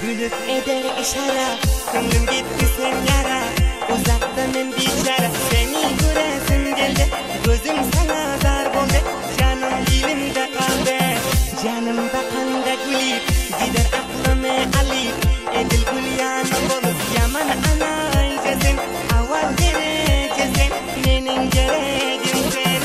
Gülüp eder işara, ko'nglim gitti sen yara. Uzakta men bichara, seni göresim geldi. Gözüm sana zar bo'ldi, canım dilimde kaldı. Canımda kanda gülüp, gider aklımı alıp. Edil gül yanı bolup, yaman anaycasin. Aval derecesin, menin gereğim sen.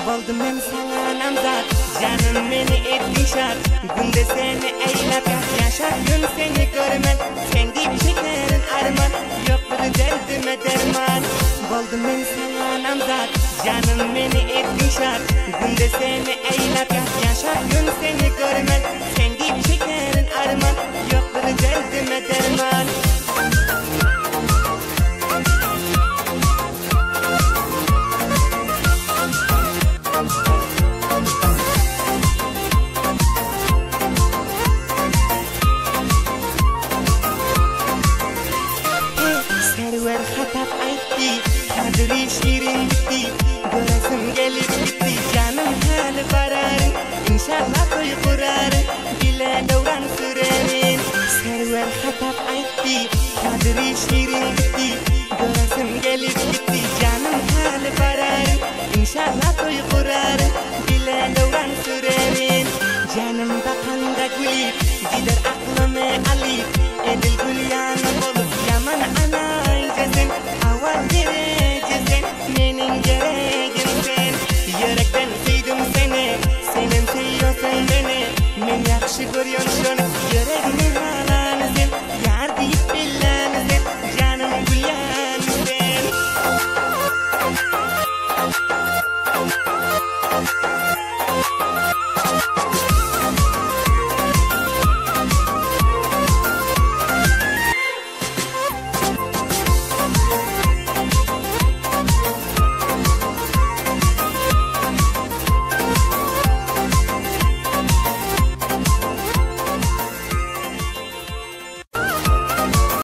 Boldum men sana namzat, canım beni ettin şart. Günde seni eylep yaşar, gün seni görmen. Sen deyip çekerin arman, yoktur derdime derman. Boldum men sana namzat, canım beni ettin şart. Günde seni eylep yaşar, gün seni görmen. Sen deyip çekerin arman, yoktur derdime derman.